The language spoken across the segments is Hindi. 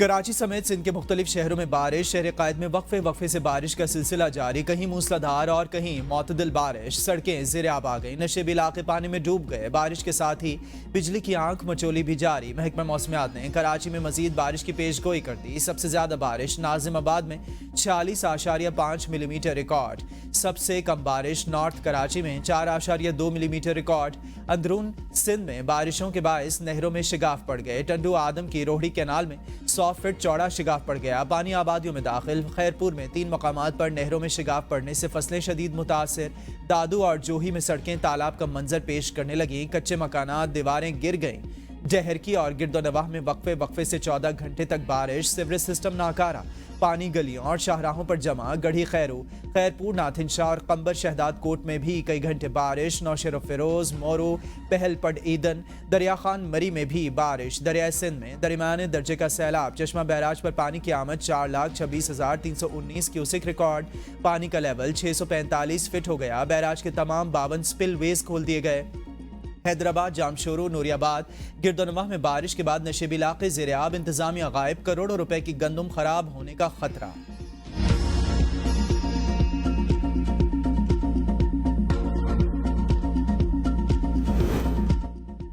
कराची समेत सिंध के मुख्तलिफ शहरों में बारिश। शहर कायद में वक्फे से बारिश का सिलसिला जारी। कहीं मूसलाधार और कहीं मोतदिल बारिश। सड़कें ज़ेर आब आ गई। नशेबी इलाके पानी में डूब गए। बारिश के साथ ही बिजली की आंख मचोली भी जारी। महकमा मौसमियात ने कराची में मजीद बारिश की पेशगोई कर दी। सबसे ज्यादा बारिश नाजिमाबाद में 46.5 मिलीमीटर रिकॉर्ड। सबसे कम बारिश नॉर्थ कराची में 4.2 मिलीमीटर रिकॉर्ड। अंदरून सिंध में बारिशों के बायस नहरों में शिगाफ पड़ गए। टंडू आदम की रोहड़ी कैनाल में 100 फीट चौड़ा शिगाफ पड़ गया। पानी आबादियों में दाखिल। खैरपुर में 3 मकामात पर नहरों में शिगाफ पड़ने से फसलें शदीद मुतासिर। दादू और जोही में सड़कें तालाब का मंजर पेश करने लगी। कच्चे मकानात दीवारें गिर गईं। जहरकी और गिरदोनवाह में वक्फे से 14 घंटे तक बारिश। सिवरेज सिस्टम नाकारा। पानी गलियों और शाहराहों पर जमा। गढ़ी खैरू, खैरपुर, नाथिनशाह और कंबर शहदाद कोट में भी कई घंटे बारिश। नौशेर फिरोज, मोरू, पहलपड, ईदन, दरिया खान मरी में भी बारिश। दरिया सिंध में दरमियाने दर्जे का सैलाब। चश्मा बैराज पर पानी की आमद 4,26,319 क्यूसिक रिकॉर्ड। पानी का लेवल 645 फीट हो गया। बैराज के तमाम 52 स्पिल वेज खोल दिए गए। हैदराबाद, जामशोरो, नूरियाबाद, गिरदोनवाह में बारिश के बाद नशेबी इलाके ज़ेर-ए-आब। इंतजामिया गायब। करोड़ों रुपए की गंदम खराब होने का खतरा।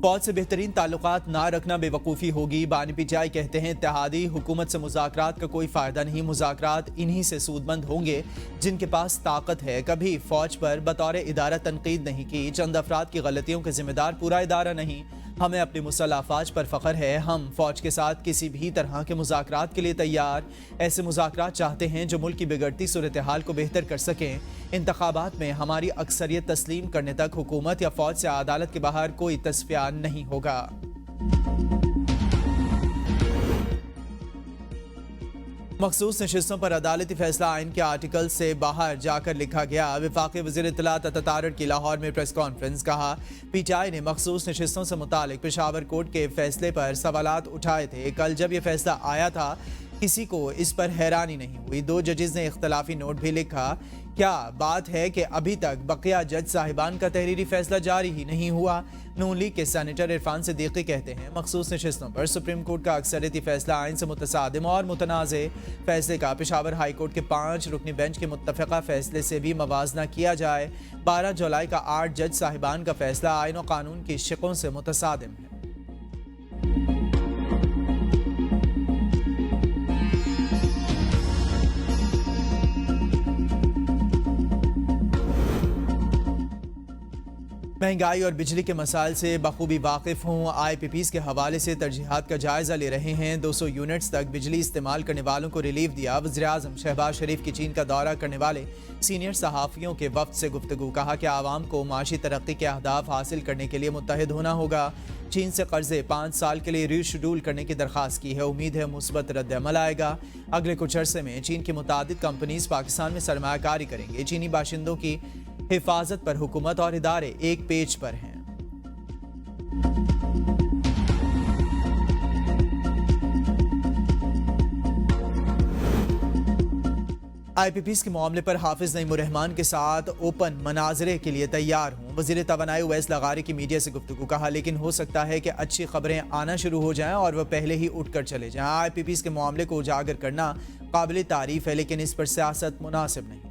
फौज से बेहतरीन ताल्लुकात ना रखना बेवकूफ़ी होगी। बानी पिचाई कहते हैं इत्तेहादी हुकूमत से मुज़ाकरात का कोई फ़ायदा नहीं। मुज़ाकरात इन्हीं से सूदमंद होंगे जिनके पास ताकत है। कभी फ़ौज पर बतौर इदारा तनकीद नहीं की। चंद अफराद की गलतियों के जिम्मेदार पूरा इदारा नहीं। हमें अपनी मुसल्लह अफ़वाज पर फ़ख्र है। हम फ़ौज के साथ किसी भी तरह के मुज़ाकरात के लिए तैयार। ऐसे मुज़ाकरात चाहते हैं जो मुल्क की बिगड़ती सूरत हाल को बेहतर कर सकें। इंतखाबात में हमारी अक्सरियत तस्लीम करने तक हुकूमत या फ़ौज से अदालत के बाहर कोई तस्फिया नहीं होगा। मखसूस नशिस्तों पर अदालती फैसला आइन के आर्टिकल से बाहर जाकर लिखा गया। वफाकी वज़ीर इत्तलात अतातारड़ की लाहौर में प्रेस कॉन्फ्रेंस। कहा, पीटीआई ने मखसूस नशिस्तों से मुतालिक पेशावर कोर्ट के फैसले पर सवालात उठाए थे। कल जब यह फैसला आया था किसी को इस पर हैरानी नहीं हुई। 2 जजेस ने इख्तलाफी नोट भी लिखा। क्या बात है कि अभी तक बकिया जज साहिबान का तहरीरी फैसला जारी ही नहीं हुआ। नून लीग के सेनेटर इरफान सिद्दीकी कहते हैं मखसूस नशिस्तों पर सुप्रीम कोर्ट का अक्सरियती फैसला आइन से मुतसादिम और मुतनाज़े। फैसले का पेशावर हाई कोर्ट के 5 रुकनी बेंच के मुत्तफ़िक़ा फैसले से भी मवाजना किया जाए। 12 जुलाई का 8 जज साहिबान का फैसला आइन और कानून की शिकों से मुतसादिम है। महंगाई और बिजली के मसाइल से बखूबी वाकिफ़ हूँ। IPPs के हवाले से तरजीहात का जायज़ा ले रहे हैं। 200 यूनिट्स तक बिजली इस्तेमाल करने वालों को रिलीफ दिया। वज़ीर-ए-आज़म शहबाज शरीफ की चीन का दौरा करने वाले सीनियर सहाफ़ियों के वफ़द से गुफ्तगू। कहा कि आवाम को माशी तरक्की के अहदाफ हासिल करने के लिए मुत्तहिद होना होगा। चीन से कर्जे 5 साल के लिए रीशेड्यूल करने की दरख्वास्त की है। उम्मीद है मुस्बत रद्द-ए-अमल आएगा। अगले कुछ अरसे में चीन की मुतादिद कंपनीज पाकिस्तान में सरमायाकारी करेंगे। चीनी बाशिंदों की हिफाजत पर हुकूमत और इदारे एक पेज पर हैं। IPPs के मामले पर हाफिज नईमुर रहमान के साथ ओपन मनाजरे के लिए तैयार हूँ। वज़ीर तवानाई उवैस लगारी की मीडिया से गुफ्तगू। कहा, लेकिन हो सकता है कि अच्छी खबरें आना शुरू हो जाएं और वह पहले ही उठकर चले जाएं। IPPs के मामले को उजागर करना काबिल तारीफ है, लेकिन इस पर सियासत मुनासिब नहीं।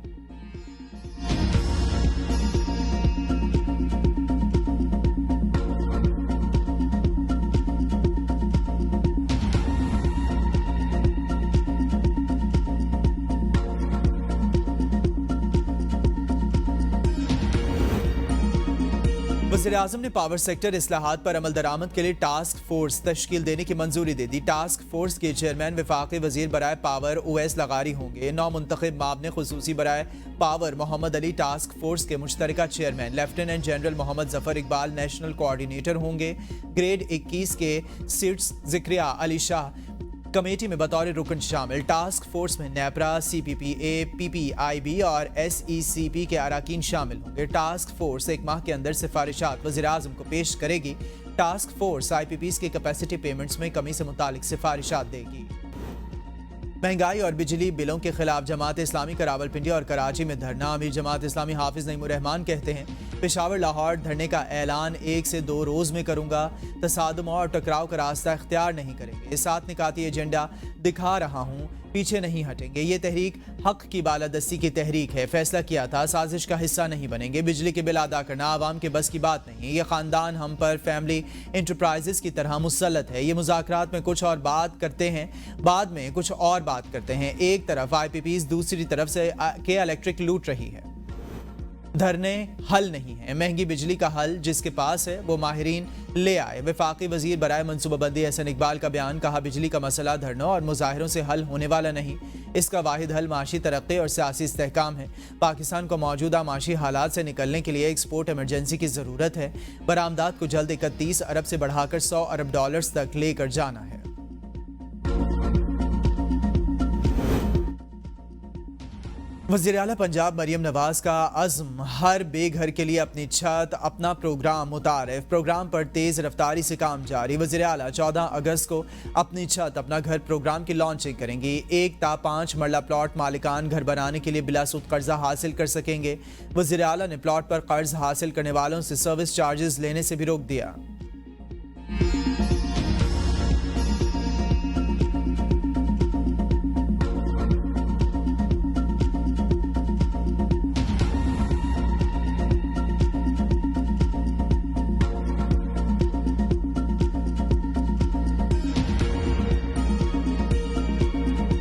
वज़ीर-ए-आज़म ने पावर सेक्टर इस्लाहात पर अमल दरामद के लिए टास्क फोर्स तश्कील देने की मंजूरी दे दी। टास्क फोर्स के चेयरमैन वफाकी वज़ीर बराए पावर उवैस लगारी होंगे। नौ मुंतखब मामले खुसूसी बराए power Mohammad Ali task force के मुश्तरका chairman lieutenant general Mohammad Zafar Iqbal national coordinator होंगे। ग्रेड 21 के सीट्स ज़िक्रिया अली शाह कमेटी में बतौर रुकन शामिल। टास्क फोर्स में नेपरा, CPPA, PPIB और SECP के अराकीन शामिल होंगे। टास्क फोर्स 1 माह के अंदर सिफारिशात वज़ीर-ए-आज़म को पेश करेगी। टास्क फोर्स IPPs की कैपेसिटी पेमेंट्स में कमी से मुतालिक सिफारिशात देगी। महंगाई और बिजली बिलों के खिलाफ जमात इस्लामी का रावलपिंडी और कराची में धरना। अमीर जमात इस्लामी हाफिज नईमुर रहमान कहते हैं, पेशावर लाहौर धरने का ऐलान 1 से 2 रोज़ में करूंगा। तसादुम और टकराव का रास्ता इख्तियार नहीं करेंगे। 7 निकाती एजेंडा दिखा रहा हूँ, पीछे नहीं हटेंगे। ये तहरीक हक की बालादस्ती की तहरीक है। फैसला किया था, साजिश का हिस्सा नहीं बनेंगे। बिजली के बिल अदा करना आवाम के बस की बात नहीं। ये ख़ानदान हम पर फैमिली इंटरप्राइजेस की तरह मुसल्लत है। ये मुज़ाकरात में कुछ और बात करते हैं, बाद में कुछ और बात करते हैं। एक तरफ IPPs, दूसरी तरफ से के इलेक्ट्रिक लूट रही है। धरने हल नहीं है। महंगी बिजली का हल जिसके पास है वो माहिरीन ले आए। वफाकी वजीर बराए मनसूबाबंदी एहसन इकबाल का बयान। कहा, बिजली का मसला धरनों और मुजाहिरों से हल होने वाला नहीं। इसका वाहिद हल माशी तरक्की और सियासी इस्तेहकाम है। पाकिस्तान को मौजूदा माशी हालात से निकलने के लिए एक्सपोर्ट इमरजेंसी की ज़रूरत है। बरामदात को जल्द 31 अरब से बढ़ाकर 100 अरब डॉलर्स तक लेकर जाना है। वज़ीर आला पंजाब मरियम नवाज का अज़्म, हर बेघर के लिए अपनी छत, अपना प्रोग्राम मुतारिफ। प्रोग्राम पर तेज़ रफ्तारी से काम जारी। वज़ीर आला 14 अगस्त को अपनी छत अपना घर प्रोग्राम की लॉन्चिंग करेंगी। 1 ता 5 मरला प्लॉट मालिकान घर बनाने के लिए बिलासूद कर्जा हासिल कर सकेंगे। वज़ीर आला ने प्लॉट पर कर्ज हासिल करने वालों से सर्विस चार्जेस लेने से भी रोक दिया।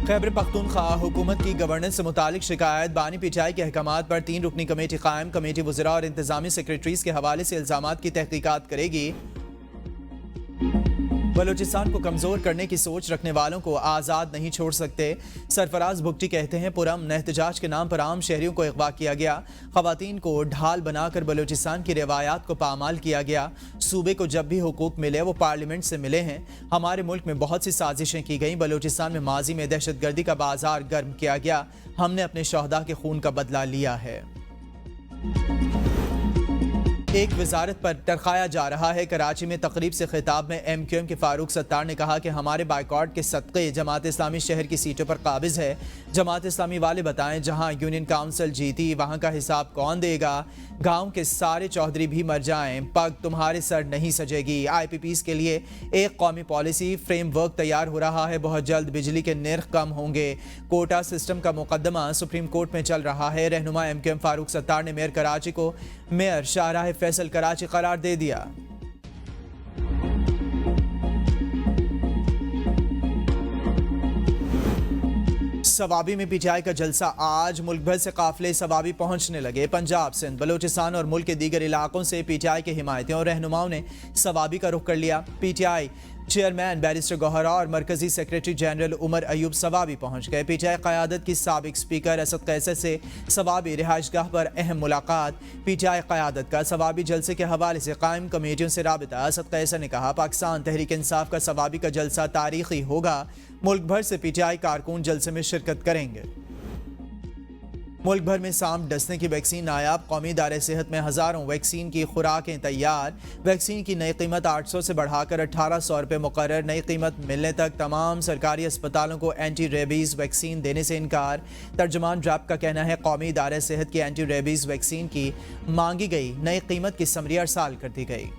खैबर पख्तूनख्वा हुकूमत की गवर्नेंस से मुतालिक शिकायत। बानी PTI के अहकामात पर 3 रुकनी कमेटी कायम। कमेटी वज़रा और इंतजामी सेक्रेटरीज के हवाले से इल्जामात की तहकीकात करेगी। बलूचिस्तान को कमज़ोर करने की सोच रखने वालों को आज़ाद नहीं छोड़ सकते। सरफराज भुगटी कहते हैं, पुरअमन एहतजाज के नाम पर आम शहरियों को अगवा किया गया। ख़वातीन को ढाल बनाकर बलूचिस्तान की रवायात को पामाल किया गया। सूबे को जब भी हुकूक मिले वो पार्लियामेंट से मिले हैं। हमारे मुल्क में बहुत सी साजिशें की गईं। बलूचिस्तान में माजी में दहशतगर्दी का बाजार गर्म किया गया। हमने अपने शहदा के खून का बदला लिया है। एक वजारत पर टरखाया जा रहा है। कराची में तकरीब से खिताब में MQM के फारूक सत्तार ने कहा कि हमारे बाइकॉट के सदक़े जमात इस्लामी शहर की सीटों पर काबिज है। जमात इस्लामी वाले बताएं, जहां यूनियन काउंसिल जीती वहां का हिसाब कौन देगा? गांव के सारे चौधरी भी मर जाएं, पग तुम्हारे सर नहीं सजेगी। IPPs के लिए एक कौमी पॉलिसी फ्रेमवर्क तैयार हो रहा है। बहुत जल्द बिजली के निर्ख कम होंगे। कोटा सिस्टम का मुकदमा सुप्रीम कोर्ट में चल रहा है। रहनुमा MQM फारूक सत्तार ने मेयर कराची को मेयर शाहराह फैसल कराची करार दे दिया। सवाबी में PTI का जलसा आज। मुल्क भर से काफिले सवाबी पहुंचने लगे। पंजाब, सिंध, बलूचिस्तान और मुल्क के दीगर इलाकों से PTI के हिमायतियों और रहनुमाओं ने सवाबी का रुख कर लिया। PTI चेयरमैन बैरिस्टर गौहरा और मरकजी सेक्रेटरी जनरल उमर अयूब सवाबी पहुंच गए। PTI क़यादत की साबिक स्पीकर असद कैसर से सवाबी रिहाइशगाह पर अहम मुलाकात। PTI क़यादत का सवाबी जलसे के हवाले से कायम कमेटियों से राबिता। असद कैसर ने कहा, पाकिस्तान तहरीक इंसाफ का सवाबी का जलसा तारीखी होगा। मुल्क भर से PTI कारकुन जलसे में शिरकत करेंगे। मुल्क भर में सांप डसने की वैक्सीन नायाब। कौमी इदारे सेहत में हज़ारों वैक्सीन की खुराकें तैयार। वैक्सीन की नई कीमत 800 से बढ़ाकर 1800 रुपये मुकर्रर। नई कीमत मिलने तक तमाम सरकारी अस्पतालों को एंटी रेबीज़ वैक्सीन देने से इनकार। तर्जुमान ड्रैप का कहना है, कौमी इदारे सेहत की एंटी रेबीज़ वैक्सीन की मांगी गई नई कीमत की समरी अरसाल कर दी गई।